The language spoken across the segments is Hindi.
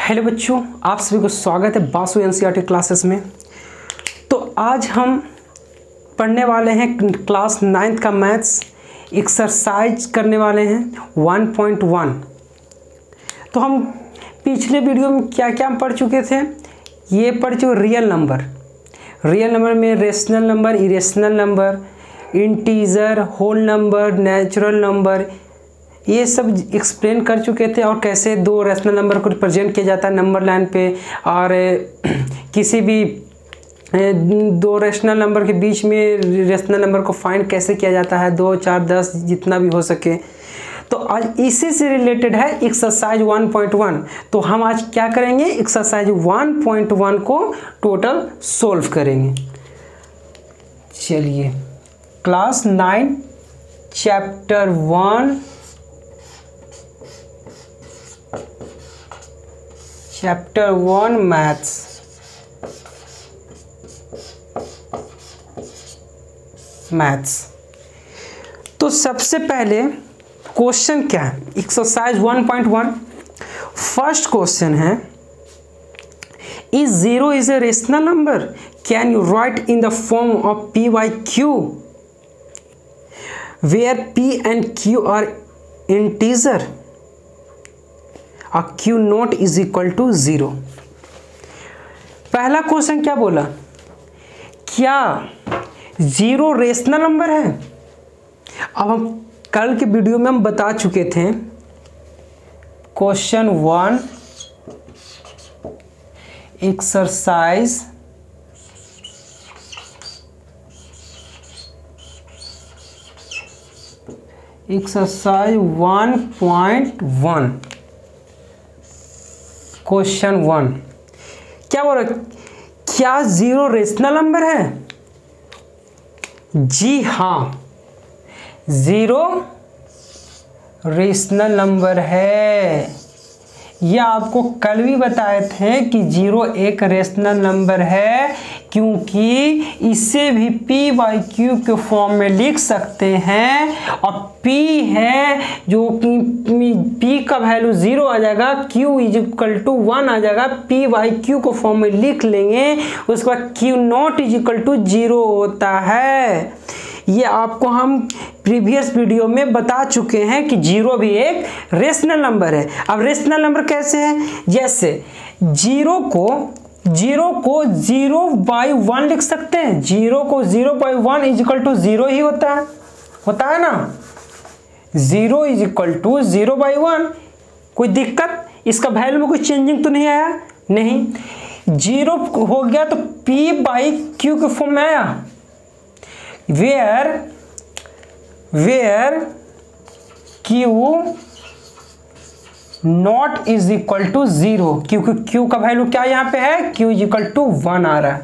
हेलो बच्चों, आप सभी को स्वागत है बासु एनसीईआरटी क्लासेस में। तो आज हम पढ़ने वाले हैं क्लास 9th का मैथ्स एक्सरसाइज करने वाले हैं 1.1। तो हम पिछले वीडियो में क्या क्या पढ़ चुके थे, ये पढ़ चुके रियल नंबर में rational number, irrational number, integer, whole number, natural number, ये सब एक्सप्लेन कर चुके थे। और कैसे दो रेशनल नंबर को रिप्रेजेंट किया जाता है नंबर लाइन पे, और किसी भी दो रेशनल नंबर के बीच में रेशनल नंबर को फाइंड कैसे किया जाता है, 2, 4, 10 जितना भी हो सके। तो आज इसी से रिलेटेड है एक्सरसाइज 1.1। तो हम आज क्या करेंगे, एक्सरसाइज 1.1 को टोटल सोल्व करेंगे। चलिए, क्लास 9 चैप्टर 1 मैथ्स। तो सबसे पहले क्वेश्चन क्या है, एक्सरसाइज 1.1 फर्स्ट क्वेश्चन है, is 0 is a rational number, can you right in the form of p by q where p and q are integer और q not is equal to 0। पहला क्वेश्चन क्या बोला, क्या 0 रेशनल नंबर है। अब हम कल के वीडियो में हम बता चुके थे, क्वेश्चन 1 एक्सरसाइज एक्सरसाइज 1.1 क्वेश्चन 1 क्या बोल रहा, क्या 0 रेशनल नंबर है। जी हाँ, 0 रेशनल नंबर है। यह आपको कल भी बताए थे कि 0 एक रेशनल नंबर है, क्योंकि इसे भी p by q के फॉर्म में लिख सकते हैं। और p है जो कि p का वैल्यू 0 आ जाएगा, q इज इक्वल टू 1 आ जाएगा, p by q को फॉर्म में लिख लेंगे। उसके बाद q not is equal to 0 होता है। ये आपको हम प्रीवियस वीडियो में बता चुके हैं कि 0 भी एक रेशनल नंबर है। अब रेशनल नंबर कैसे है, जैसे 0 को 0 by 1 लिख सकते हैं। 0 को 0 by 1 इज इक्वल टू 0 ही होता है ना। 0 इज इक्वल टू 0 by 1। कोई दिक्कत, इसका वैल्यू में कोई चेंजिंग तो नहीं आया, नहीं। 0 हो गया तो p by q के फॉर्म में आया, where q not is equal to 0, क्योंकि q का वैल्यू क्या यहाँ पे है, q इज इक्वल टू 1 आ रहा है।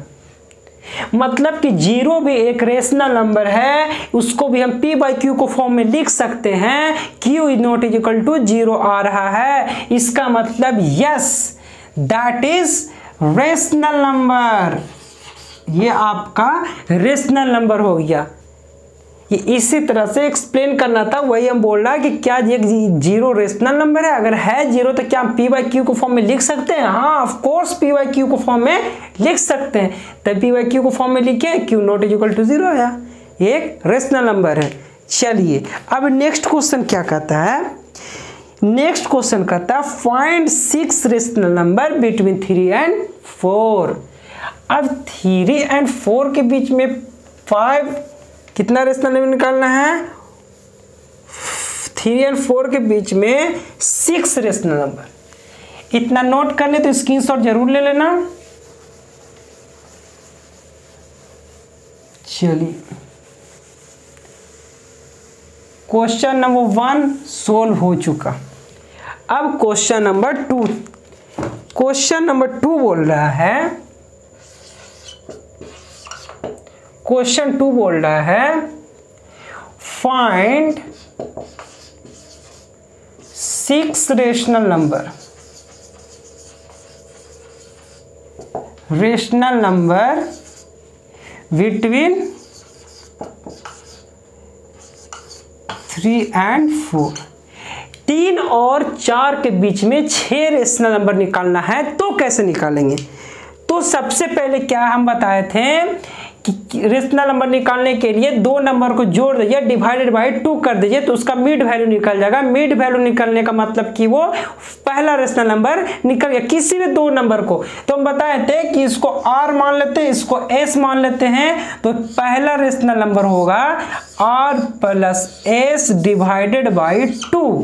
मतलब कि 0 भी एक रेशनल नंबर है, उसको भी हम p by q को फॉर्म में लिख सकते हैं। q is not is equal to 0 आ रहा है, इसका मतलब yes that is rational number. ये आपका रेशनल नंबर हो गया। ये इसी तरह से एक्सप्लेन करना था, वही हम बोल रहा है कि क्या ये 0 रेशनल नंबर है। अगर है 0 तो क्या हम p by q को फॉर्म में लिख सकते हैं। हाँ, of course p by q को फॉर्म में लिख सकते हैं। तब p by q को फॉर्म में लिखे, q not is equal to 0 आया, ये एक रेशनल नंबर है। चलिए, अब नेक्स्ट क्वेश्चन क्या कहता है, नेक्स्ट क्वेश्चन कहता है find 6 rational number between 3 and 4। अब 3 and 4 के बीच में 5 कितना रेशनल नंबर निकालना है, 3 and 4 के बीच में 6 रेशनल नंबर। इतना नोट कर ले तो स्क्रीनशॉट जरूर ले लेना। चलिए, क्वेश्चन नंबर 1 सोल्व हो चुका। अब क्वेश्चन नंबर 2, क्वेश्चन नंबर 2 बोल रहा है, क्वेश्चन 2 बोल रहा है find 6 rational number between 3 and 4। 3 और 4 के बीच में 6 रेशनल नंबर निकालना है तो कैसे निकालेंगे। तो सबसे पहले क्या हम बताए थे कि रेशनल नंबर निकालने के लिए 2 नंबर को जोड़ दीजिए, डिवाइडेड बाय 2 कर दीजिए तो उसका मिड वैल्यू निकल जाएगा। मिड वैल्यू निकलने का मतलब कि वो पहला रेशनल नंबर निकल गया किसी भी 2 नंबर को। तो हम बताए थे कि इसको r मान लेते हैं, इसको s मान लेते हैं, तो पहला रेशनल नंबर होगा r plus s divided by 2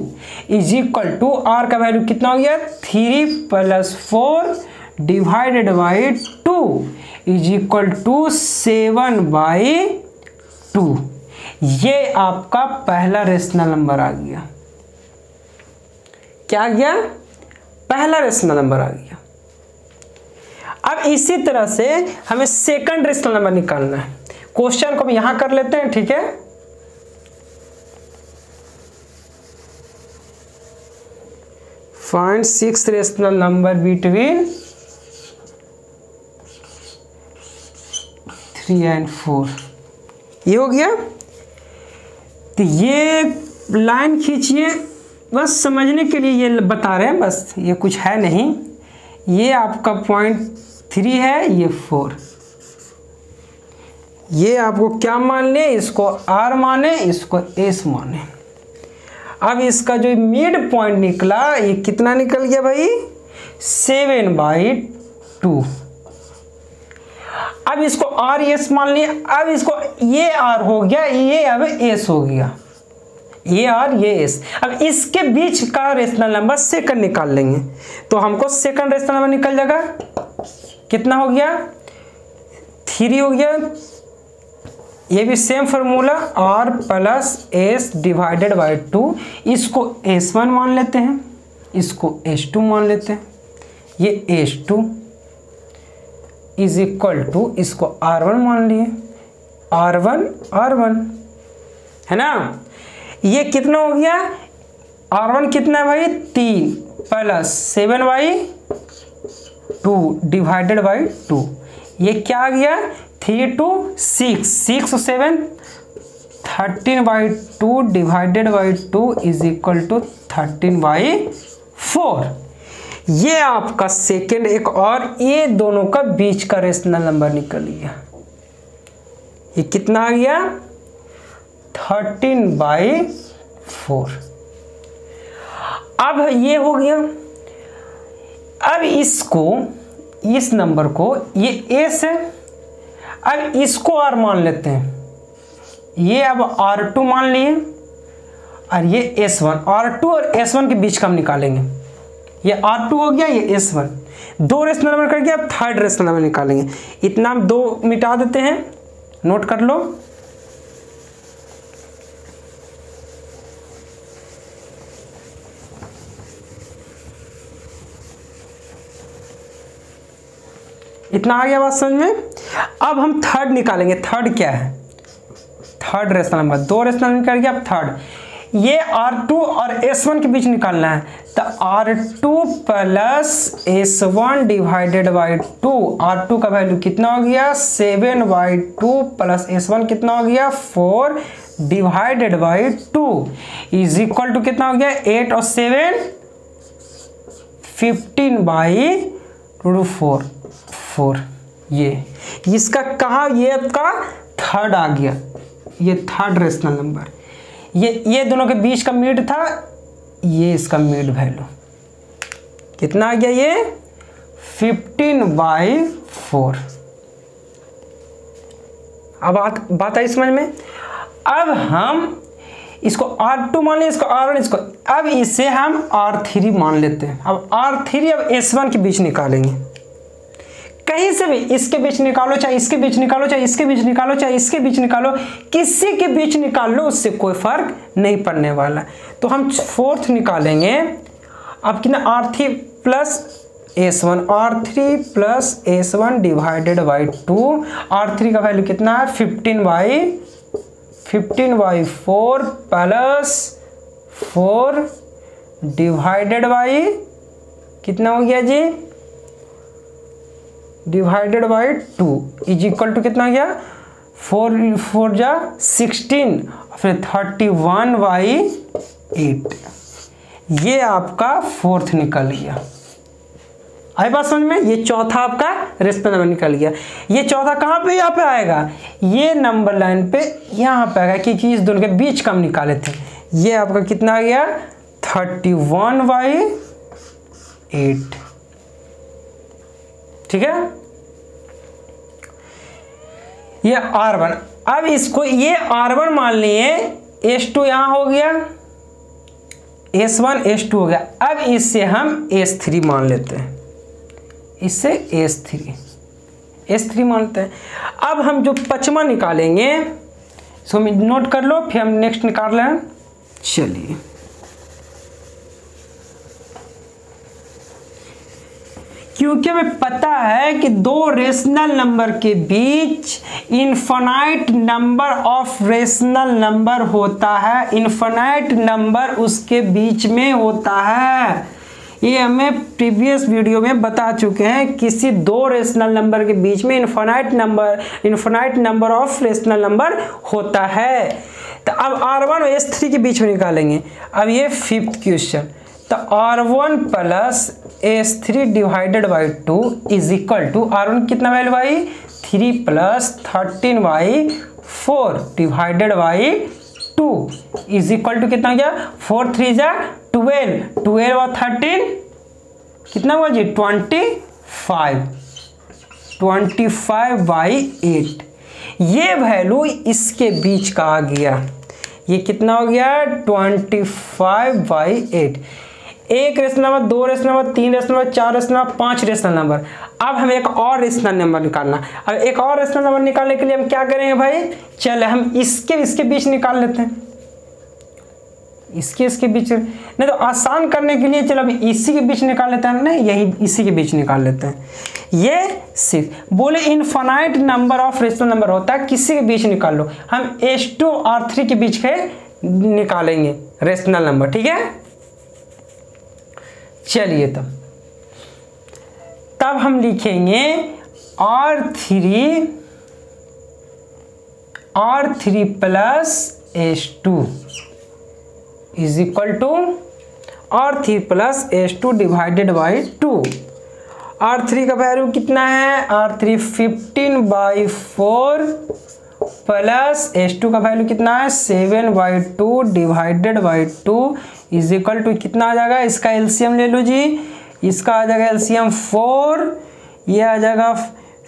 is equal to r का वैल्यू कितना हो गया 3 plus 4 divided by 2 is equal to 7/2। ये आपका पहला रेशनल नंबर आ गया। क्या आ गया, पहला रेशनल नंबर आ गया। अब इसी तरह से हमें सेकंड रेशनल नंबर निकालना है। क्वेश्चन को हम यहां कर लेते हैं, ठीक है। Find 6 rational number between 3 and 4। ये हो गया। तो ये लाइन खींचिए, बस समझने के लिए ये बता रहे हैं, बस ये कुछ है नहीं। ये आपका पॉइंट 3 है, ये 4। ये आपको क्या मान ले, इसको r माने, इसको s माने। अब इसका जो मिड पॉइंट निकला ये कितना निकल गया भाई 7/2। अब इसको r s मान लिया। अब इसको ये r हो गया, ये अब s हो गया, ये r ये s। अब इसके बीच का रेशनल नंबर सेकंड निकाल लेंगे तो हमको सेकंड रेशनल नंबर निकल जाएगा। कितना हो गया 3 हो गया। ये भी same formula r plus s divided by 2। इसको s1 मान लेते हैं, इसको s2 मान लेते हैं। ये s2 इज इक्वल टू इसको r1 मान लिए, r1 है ना। ये कितना हो गया r1 कितना है भाई 3 प्लस 7/2 डिवाइडेड बाई 2। ये क्या आ गया 3 2 6 6 7 13/2 divided by 2 is equal to 13/4। ये आपका सेकेंड एक और ये दोनों का बीच का रेशनल नंबर निकल गया। ये कितना आ गया 13/4। अब ये हो गया। अब इसको इस नंबर को ये s है, अब इसको r मान लेते हैं। ये अब r2 मान लिए और ये s1। r2 और s1 के बीच का हम निकालेंगे। ये r2 हो गया, ये s1। 2 रेशनल नंबर करके अब थर्ड रेशनल नंबर निकालेंगे। इतना हम 2 मिटा देते हैं, नोट कर लो। इतना आ गया बात समझ में। अब हम थर्ड निकालेंगे। थर्ड क्या है, third rational number. 2 rational number करके अब थर्ड। ये r2 और s1 के बीच निकालना है तो r2 plus s1 divided by 2। r2 का वैल्यू कितना हो गया 7/2 प्लस s1 कितना हो गया 4 divided by 2 is equal to कितना हो गया 8 और 7 15/4। ये इसका कहा, ये आपका थर्ड आ गया। ये थर्ड रेशनल नंबर। ये दोनों के बीच का मिड था, ये इसका मिड वैल्यू कितना आ गया ये 15/4। अब बात आई समझ में। अब हम इसको r2 मान लें, इसको r1, इसको अब इसे हम r3 मान लेते हैं। अब r3 अब s1 के बीच निकालेंगे। कहीं से भी इसके बीच निकालो, चाहे इसके बीच निकालो, चाहे इसके बीच निकालो, चाहे इसके बीच निकालो, किसी के बीच निकाल लो, उससे कोई फर्क नहीं पड़ने वाला। तो हम फोर्थ निकालेंगे। अब कितना r3 plus s1, r3 plus s1 divided by 2। r3 का वैल्यू कितना है 15/4 प्लस 4 डिवाइडेड बाई कितना हो गया G divided by 2 is equal to कितना गया 4 जा 16 फिर 31/8। ये आपका फोर्थ निकल गया। आई बात समझ में? ये चौथा आपका रेशनल नंबर निकल गया। ये चौथा कहाँ पे यहाँ पे आएगा? ये नंबर लाइन पे यहाँ पे आएगा, क्योंकि इस दोनों के बीच का हम निकाले थे। ये आपका कितना आ गया? 31/8। ठीक है, ये R1। अब इसको ये R1 मान लिए, S2 यहाँ हो गया, S1 S2 हो गया। अब इससे हम S3 मान लेते हैं, इससे S3 मानते हैं। अब हम जो पचमा निकालेंगे, सो नोट कर लो, फिर हम नेक्स्ट निकाल रहे हैं। चलिए, क्योंकि हमें पता है कि दो रेशनल नंबर के बीच infinite number of rational number होता है, इनफाइनाइट नंबर उसके बीच में होता है। ये हमें प्रीवियस वीडियो में बता चुके हैं, किसी दो रेशनल नंबर के बीच में infinite number of rational number होता है। तो अब R1 और S3 के बीच में निकालेंगे। अब ये 5th क्वेश्चन, तो R1 plus S3 divided by 2 is equal to R1 कितना वैल्यू भाई? 3 plus 13/4 divided by 2 is equal to कितना गया? 4 3 जा 12, 12 और 13 कितना हुआ जी? 25/8। ये वैल्यू इसके बीच का आ गया। ये कितना हो गया? 25/8। एक रेशनल नंबर, दो रेशनल नंबर, तीन रेशनल नंबर, चार रेशनल नंबर, 5 रेशनल नंबर। अब हमें एक और रेशनल नंबर निकालना। अब एक और रेशनल नंबर निकालने के लिए हम क्या करेंगे भाई? चले हम इसके बीच निकाल लेते हैं, इसके बीच। नहीं तो आसान करने के लिए चलो अभी इसी के बीच निकाल लेते हैं, नहीं यही इसी के बीच निकाल लेते हैं। ये सिर्फ बोले infinite number of rational number होता है, किसी के बीच निकाल लो। हम S2 और 3 के बीच के निकालेंगे रेशनल नंबर, ठीक है। चलिए तब हम लिखेंगे R3 plus S2 is equal to R3 plus S2 divided by 2। R3 का वैल्यू कितना है? R3 15/4 प्लस S2 का वैल्यू कितना है? 7/2 divided by 2 is equal to कितना आ जाएगा? इसका एलसीएम ले लो जी। इसका आ जाएगा एलसीएम 4, ये आ जाएगा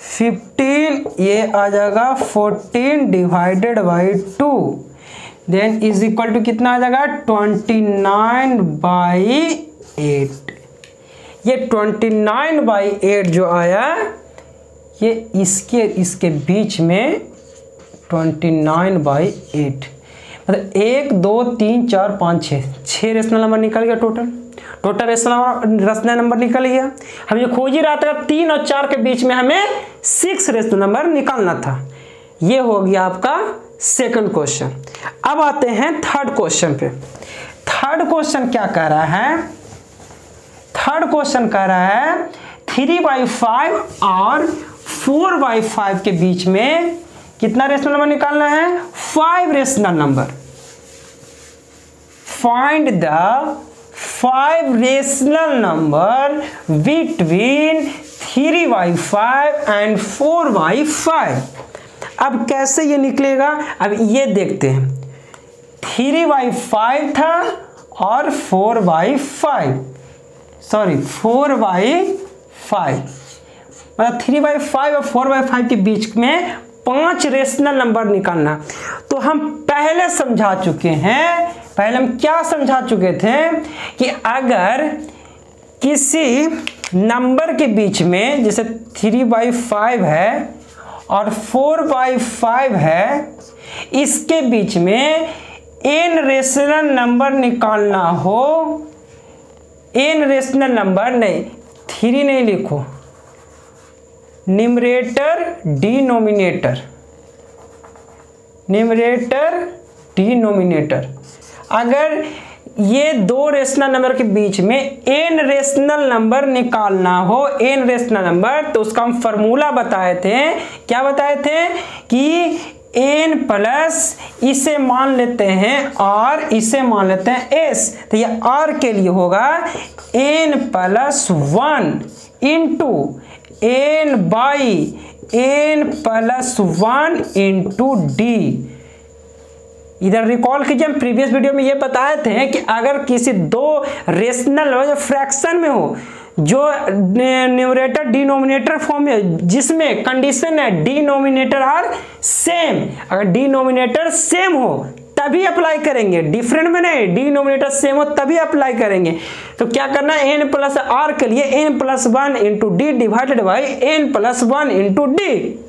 15, ये आ जाएगा 14 divided by 2, then is equal to कितना आ जाएगा? 29/8। ये 29/8 जो आया, ये इसके बीच में 29/8, मतलब 1 2 3 4 5 6 रेशनल नंबर निकल गया। टोटल रेशनल नंबर निकल गया। हम ये खोज ही रहा था 3 और 4 के बीच में हमें 6 रेशनल नंबर निकालना था। ये हो गया आपका सेकंड क्वेश्चन। अब आते हैं थर्ड क्वेश्चन पे। थर्ड क्वेश्चन क्या कह रहा है? थर्ड क्वेश्चन कह रहा है 3/5 और 4/5 के बीच में कितना रेशनल नंबर निकालना है? 5 rational number. Find the 5 rational number between 3/5 and 4/5। अब कैसे ये निकलेगा? अब ये देखते हैं। 3/5 था और 4/5, सॉरी 4/5, मतलब 3/5 और 4/5 के बीच में 5 रेशनल नंबर निकालना। तो हम पहले समझा चुके हैं, पहले हम क्या समझा चुके थे कि अगर किसी नंबर के बीच में जैसे 3/5 है और 4/5 है, इसके बीच में n रेशनल नंबर निकालना हो, n रेशनल नंबर नहीं, 3 नहीं लिखो, न्यूमरेटर डिनोमिनेटर। अगर ये दो रेशनल नंबर के बीच में n रेशनल नंबर निकालना हो, n रेशनल नंबर, तो उसका हम फॉर्मूला बताए थे। क्या बताए थे? कि n प्लस इसे मान लेते हैं r, इसे मान लेते हैं s, तो ये r के लिए होगा n plus 1 into n by n plus 1 into D. इधर रिकॉल कीजिए, हम प्रीवियस वीडियो में ये बताए थे कि अगर किसी दो रेशनल फ्रैक्शन में हो जो न्यूमरेटर डिनोमिनेटर फॉर्म में, जिसमें कंडीशन है डिनोमिनेटर आर सेम, अगर डिनोमिनेटर सेम हो तभी अप्लाई करेंगे, डिफरेंट में नहीं, डिनोमिनेटर सेम हो तभी अप्लाई करेंगे। तो क्या करना है, n प्लस आर के लिए n plus 1 into D divided by n plus 1 into D,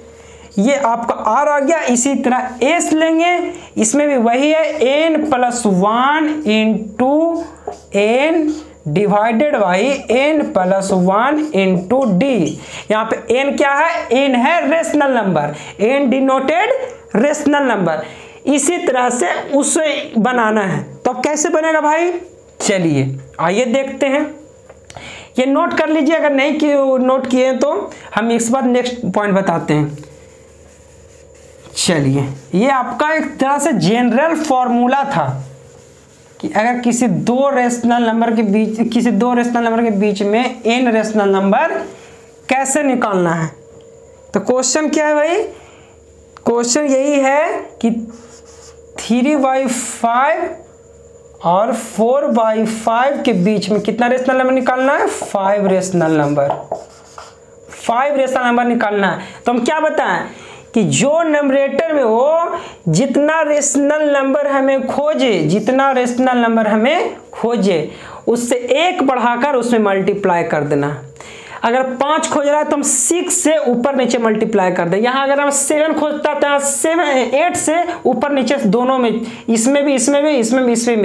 ये आपका r आ गया। इसी तरह s लेंगे, इसमें भी वही है n plus 1 into n divided by n plus 1 into D. यहाँ पे n क्या है, n है rational number, n denoted rational number. इसी तरह से उसे बनाना है, तो अब कैसे बनेगा भाई, चलिए आइए देखते हैं। ये नोट कर लीजिए, अगर नहीं नोट किए तो हम इस बार नेक्स्ट पॉइंट बताते हैं। चलिए, ये आपका एक तरह से जनरल फॉर्मूला था कि अगर किसी दो रेशनल नंबर के बीच में n रेशनल नंबर कैसे निकालना है। तो क्वेश्चन क्या है भाई, क्वेश्चन यही है कि 3/5 और 4/5 के बीच में कितना रेशनल नंबर निकालना है, 5 रेशनल नंबर निकालना है। तो हम क्या बताएं कि जो नंबरेटर में हो जितना रेशनल नंबर हमें खोजे उससे एक बढ़ाकर उसमें मल्टीप्लाई कर देना। अगर 5 खोज रहा है तो हम 6 से ऊपर नीचे मल्टीप्लाई कर दें। यहाँ अगर हम 7 खोजता है तो 8 से ऊपर नीचे दोनों में, इसमें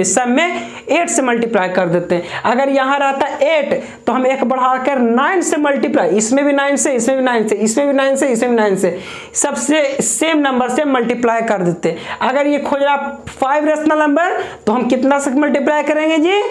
सब में 8 से मल्टीप्लाई कर देते हैं। अगर यहाँ रहता है 8 तो हम एक बढ़ाकर 9 से मल्टीप्लाई, इसमें भी 9 से, इसमें भी 9 से, इसमें भी 9 से, इसमें भी 9 से, सबसे सेम नंबर से मल्टीप्लाई कर देते हैं। अगर ये खोज रहा 5 रेशनल नंबर तो हम कितना से मल्टीप्लाई करेंगे जी,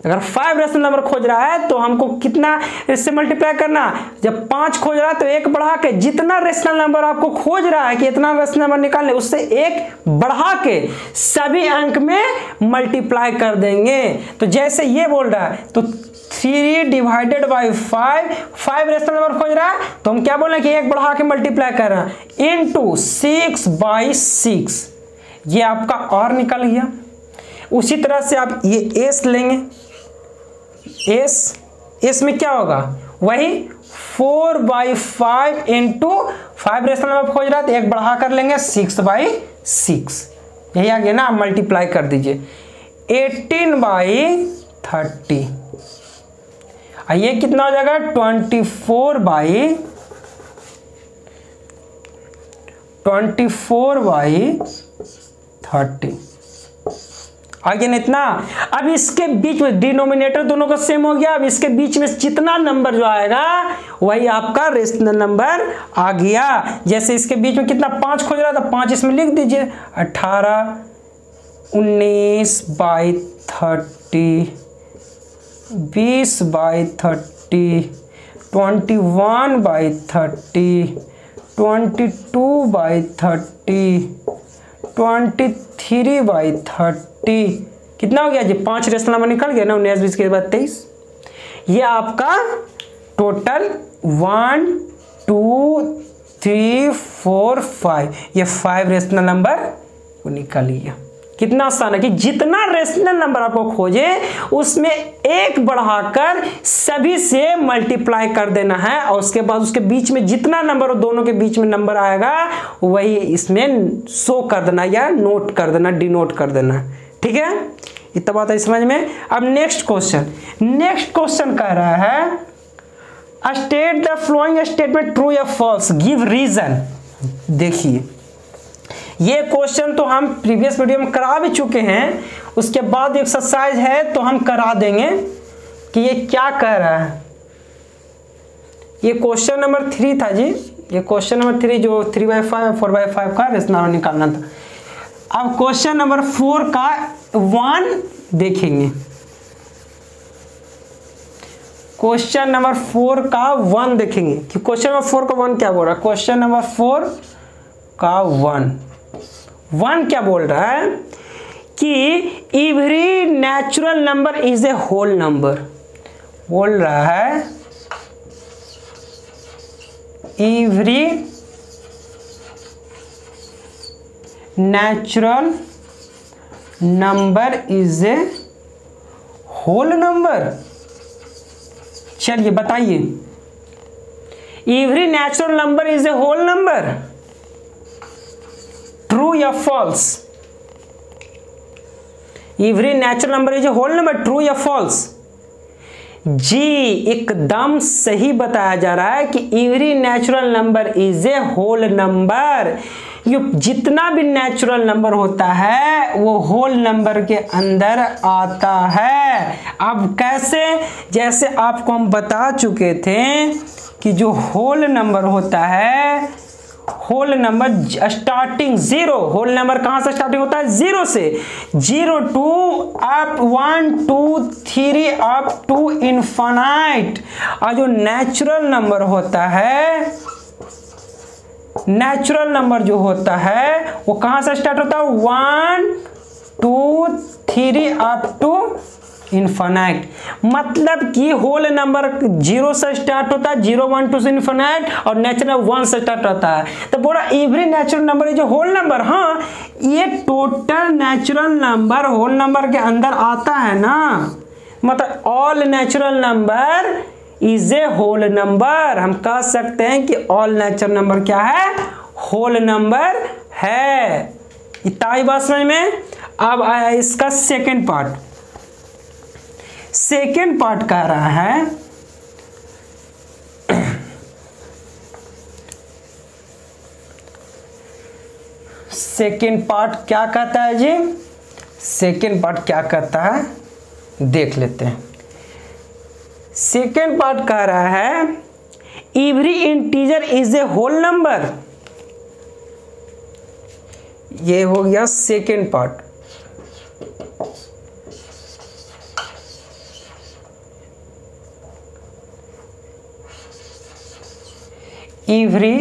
अगर 5 रेशनल नंबर खोज रहा है तो हमको कितना इससे मल्टीप्लाई करना, जब 5 खोज रहा है तो एक बढ़ा के जितना रेशनल नंबर आपको खोज रहा है कि इतना रेशनल नंबर निकालने, उससे एक बढ़ा के सभी अंक में मल्टीप्लाई कर देंगे। तो जैसे ये बोल रहा है तो 3 डिवाइडेड बाई 5 रेशनल नंबर खोज रहा है तो हम क्या बोल रहे हैं कि एक बढ़ा के मल्टीप्लाई कर रहे हैं इंटू 6/6, ये आपका और निकल गया। उसी तरह से आप ये s लेंगे, s में क्या होगा, वही 4/5 इंटू 5 रेशनल नंबर खोज रहा है तो एक बढ़ा कर लेंगे 6/6, यही आ गया ना। आप मल्टीप्लाई कर दीजिए 18/30, ये कितना हो जाएगा 24/30, आगे ना इतना। अब इसके बीच में डिनोमिनेटर दोनों का सेम हो गया, अब इसके बीच में जितना नंबर जो आएगा वही आपका रेशनल नंबर आ गया। जैसे इसके बीच में कितना 5 खोज रहा था, 5 इसमें लिख दीजिए 18, 19/30, 20/30, 21/30, 22/30, 23/30, कितना हो गया जी, 5 रेशनल नंबर निकल गया ना, 19, 20 के बाद 23। ये आपका टोटल 1 2 3 4 5, ये 5 रेशनल नंबर वो निकल गया। कितना आसान है कि जितना रेशनल नंबर आपको खोजे उसमें एक बढ़ाकर सभी से मल्टीप्लाई कर देना है, और उसके बाद उसके बीच में जितना नंबर हो दोनों के बीच में नंबर आएगा वही इसमें शो कर देना या नोट कर देना, डिनोट कर देना। ठीक है, इतना बात है समझ में। अब नेक्स्ट क्वेश्चन कह रहा है state the following statement true या फॉल्स, गिव रीजन। देखिए ये क्वेश्चन तो हम प्रीवियस वीडियो में करा भी चुके हैं, उसके बाद एक्सरसाइज है तो हम करा देंगे कि ये क्या कह रहा है। ये क्वेश्चन नंबर 3 था जी, ये क्वेश्चन नंबर 3 जो 3/5 4/5 का रेशनल निकालना था। अब क्वेश्चन नंबर 4 का 1 देखेंगे, क्वेश्चन नंबर 4 का 1 देखेंगे कि क्वेश्चन नंबर 4 का 1 क्या बोल रहा है। क्वेश्चन नंबर 4 का 1 1 क्या बोल रहा है कि every natural number is a whole number, बोल रहा है every natural number is a whole number. चलिए बताइए, every natural number is a whole number, true या false? Every natural number is a whole number, true या फॉल्स? जी एकदम सही बताया जा रहा है कि every natural number is a whole number. ये जितना भी नेचुरल नंबर होता है वो होल नंबर के अंदर आता है। अब कैसे? जैसे आपको हम बता चुके थे कि जो होल नंबर होता है, whole number starting 0, whole number कहां से स्टार्टिंग होता है? 0 से। 0 to up 1 2 3 up to infinite. और जो नेचुरल नंबर होता है, नेचुरल नंबर जो होता है वो कहां से स्टार्ट होता है? 1 2 3 अप टू इनफाइनाइट। मतलब कि होल नंबर 0 से स्टार्ट होता है, 0 1 2 से इनफाइनाइट, और नेचुरल 1 से स्टार्ट होता है। तो बोला every natural number is whole number. हाँ, ये total natural number whole number के अंदर आता है ना, मतलब all natural number is a whole number. हम कह सकते हैं कि ऑल नेचुरल नंबर क्या है? होल नंबर है। इतना ही बात समझ में। अब आया इसका सेकेंड पार्ट। सेकेंड पार्ट कह रहा है सेकेंड पार्ट क्या कहता है जी? सेकेंड पार्ट क्या कहता है देख लेते हैं। सेकेंड पार्ट कह रहा है every integer is a whole number. ये हो गया second part. Every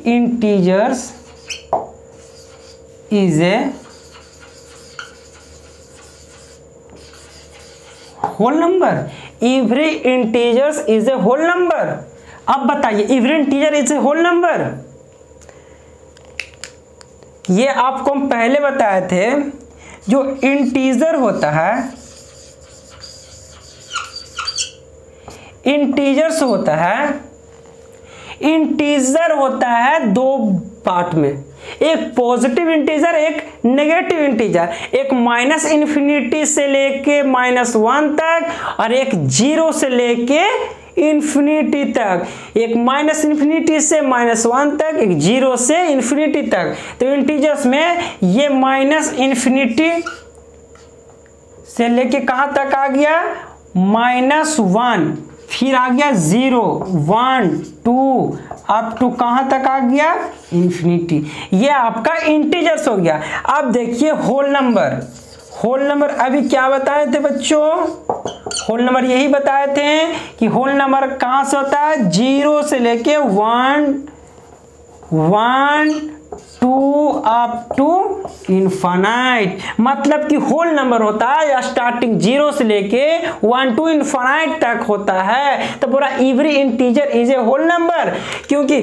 integers is a whole number. Every integers is a whole number. अब बताइए, every integer is a whole number, ये आपको हम पहले बताए थे। जो इंटीजर होता है, इंटीजर्स होता है, इंटीजर होता है दो पार्ट में, एक पॉजिटिव इंटीजर, एक नेगेटिव इंटीजर। एक माइनस इन्फिनिटी से लेके -1 तक, और एक 0 से लेके इन्फिनिटी तक। एक माइनस इन्फिनिटी से -1 तक, एक 0 से इन्फिनिटी तक। तो इंटीजर्स में ये माइनस इन्फिनिटी से लेके कहां तक आ गया? -1, फिर आ गया 0 1 2 अप टू कहां तक आ गया? इन्फिनिटी। ये आपका इंटीजर्स हो गया। अब देखिए होल नंबर। होल नंबर अभी क्या बताए थे बच्चों? होल नंबर यही बताए थे कि होल नंबर कहां से होता है? 0 से लेके 1 1 2 अप टू इनफाइनाइट। मतलब कि होल नंबर होता है स्टार्टिंग 0 से लेके 1 टू इनफाइनाइट तक होता है। तो पूरा every integer is a whole number, क्योंकि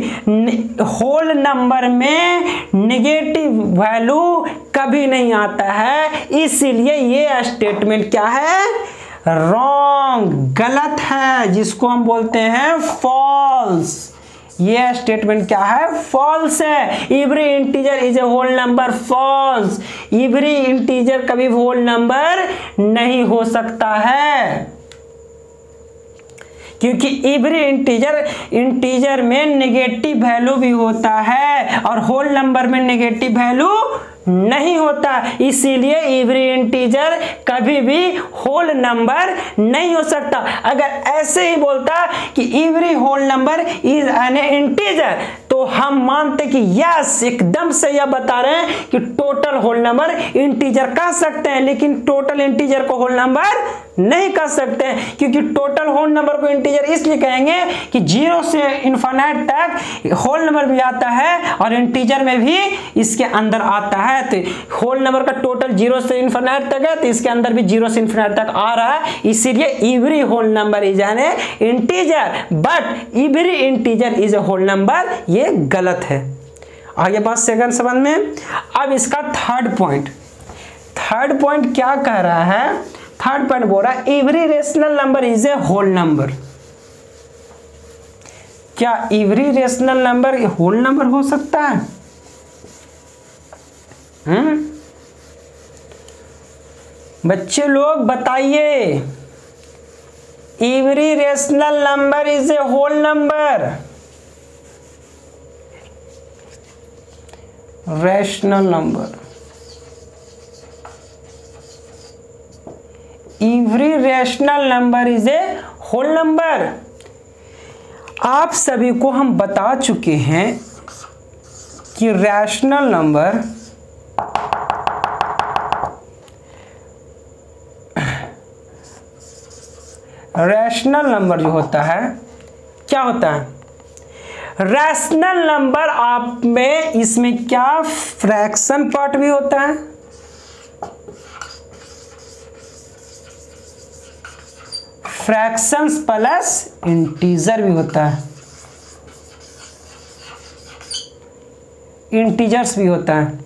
होल नंबर में नेगेटिव वैल्यू कभी नहीं आता है। इसीलिए ये स्टेटमेंट क्या है? रॉन्ग, गलत है, जिसको हम बोलते हैं फॉल्स। ये स्टेटमेंट क्या है? फॉल्स है। Every integer is a whole number, false. Every integer कभी होल नंबर नहीं हो सकता है, क्योंकि एवरी इंटीजर में नेगेटिव वैल्यू भी होता है और होल नंबर में नेगेटिव वैल्यू नहीं होता। इसीलिए एवरी इंटीजर कभी भी होल नंबर नहीं हो सकता। अगर ऐसे ही बोलता कि every whole number is an integer, तो हम मानते कि यस एकदम से यह बता रहे हैं कि टोटल होल नंबर इंटीजर कह सकते हैं, लेकिन टोटल इंटीजर को होल नंबर नहीं कर सकते हैं, क्योंकि टोटल होल नंबर को इंटीजर इसलिए कहेंगे कि 0 से इनफाइनाइट तक होल नंबर भी आता है और इंटीजर में भी इसके अंदर आता है। तो होल नंबर का टोटल 0 से इनफाइनाइट तक है, तो इसके अंदर भी 0 से इनफाइनाइट तक आ रहा है, इसीलिए every whole number is an integer, but every integer is a whole number, ये गलत है। आगे बात सेकंड समझ में। अब इसका थर्ड पॉइंट क्या कह रहा है? थर्ड पॉइंट बोल रहा है every rational number is a whole number. क्या every rational number whole number हो सकता है? बच्चे लोग बताइए, every rational number is a whole number? Rational number, every rational number is a whole number. आप सभी को हम बता चुके हैं कि रैशनल नंबर जो होता है, क्या होता है? रैशनल नंबर आप में इसमें क्या फ्रैक्शन पार्ट भी होता है, फ्रैक्शंस प्लस इंटीजर भी होता है, इंटीजर्स भी होता है।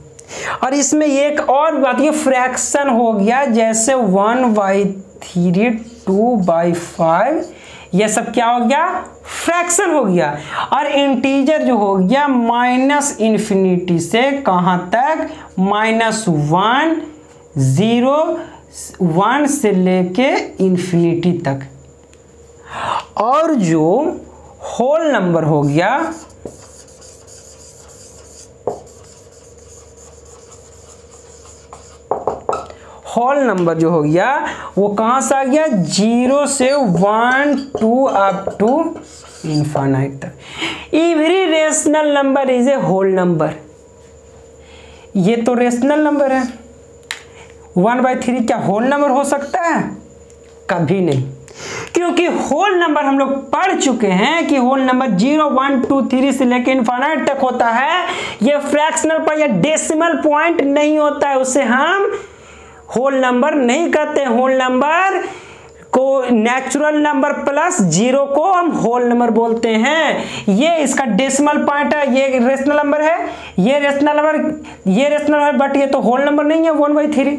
और इसमें एक और बात, ये फ्रैक्शन हो गया, जैसे 1/3, 2/5, ये सब क्या हो गया? फ्रैक्शन हो गया। और इंटीजर जो हो गया -∞ से कहां तक? -1, 0, 1 से लेके इंफिनिटी तक। और जो होल नंबर हो गया, होल नंबर जो हो गया वो कहां से आ गया? 0 से 1, 2 अप टू इनफाइनाइट तक। Every rational number is a whole number. ये तो रेशनल नंबर है, 1/3 क्या होल नंबर हो सकता है? कभी नहीं, क्योंकि होल नंबर हम लोग पढ़ चुके हैं कि होल नंबर 0, 1, 2, 3 से लेकर इनफाइनाइट तक होता है। ये फ्रैक्शनल पर या डेसिमल पॉइंट नहीं होता है, उसे हम होल नंबर नहीं कहते। होल नंबर को नेचुरल नंबर प्लस 0 को हम होल नंबर बोलते हैं। ये इसका डेसिमल पॉइंट है, ये रेशनल नंबर है, ये रेशनल नंबर, बट ये तो होल नंबर नहीं है 1/3।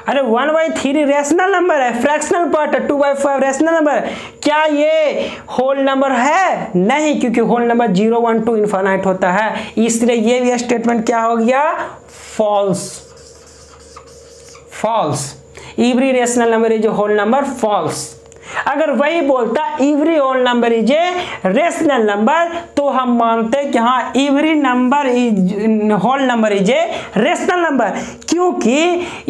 अरे 1/3 रेशनल नंबर है, फ्रैक्शनल पार्ट है, 2/5 रेशनल नंबर है। क्या ये होल नंबर है? नहीं, क्योंकि होल नंबर 0, 1, 2 इनफाइनाइट होता है, इसलिए ये भी स्टेटमेंट क्या हो गया? False. Every rational number is a whole number, false. अगर वही बोलता every whole number is a rational number, तो हम मानते हैं कि हाँ every number is whole number is a rational number. क्योंकि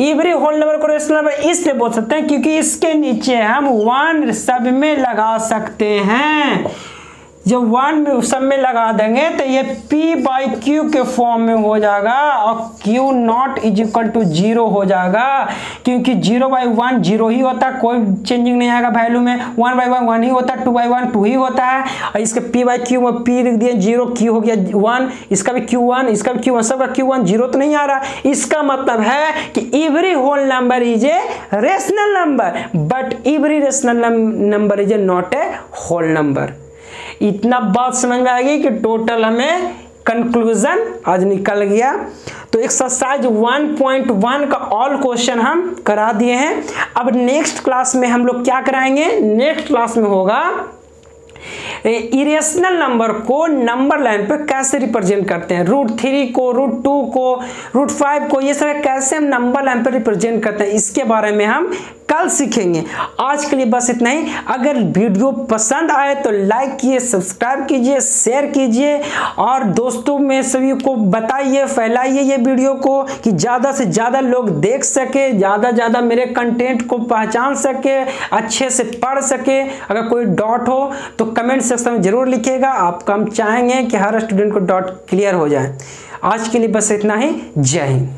एवरी होल नंबर को रेशनल नंबर इसलिए बोल सकते हैं क्योंकि इसके नीचे हम 1 सब में लगा सकते हैं। जब 1 सब में लगा देंगे तो ये P/Q के फॉर्म में हो जाएगा और Q0 = 0 हो जाएगा, क्योंकि 0/1 0 ही होता है, कोई चेंजिंग नहीं आएगा वैल्यू में। 1/1 1 ही होता है, 2/1 2 ही होता है। और इसके P/Q में P लिख दिए 0, Q हो गया 1, इसका भी Q1, इसका भी Q1, सबका Q1 0 तो नहीं आ रहा। इसका मतलब है कि every whole number is a rational number, but every rational number is a not a whole number. इतना बात समझ में आ गई कि टोटल हमें कंक्लूजन आज निकल गया। तो एक्सरसाइज 1.1 का ऑल क्वेश्चन हम करा दिए हैं। अब नेक्स्ट क्लास में हम लोग क्या कराएंगे? नेक्स्ट क्लास में होगा इरेशनल नंबर को नंबर लाइन पे कैसे रिप्रेजेंट करते हैं, √3 को, √2 को, √5 को, ये सब कैसे हम नंबर लाइन पे रिप्रेजेंट करते हैं, इसके बारे में हम कल सीखेंगे। आज के लिए बस इतना ही। अगर वीडियो पसंद आए तो लाइक कीजिए, सब्सक्राइब कीजिए, शेयर कीजिए और दोस्तों में सभी को बताइए, फैलाइए ये वीडियो को कि ज़्यादा से ज़्यादा लोग देख सके, ज़्यादा मेरे कंटेंट को पहचान सके, अच्छे से पढ़ सके। अगर कोई डाउट हो तो कमेंट सेक्शन में जरूर लिखिएगा। आपका हम चाहेंगे कि हर स्टूडेंट को डाउट क्लियर हो जाए। आज के लिए बस इतना ही। जय हिंद।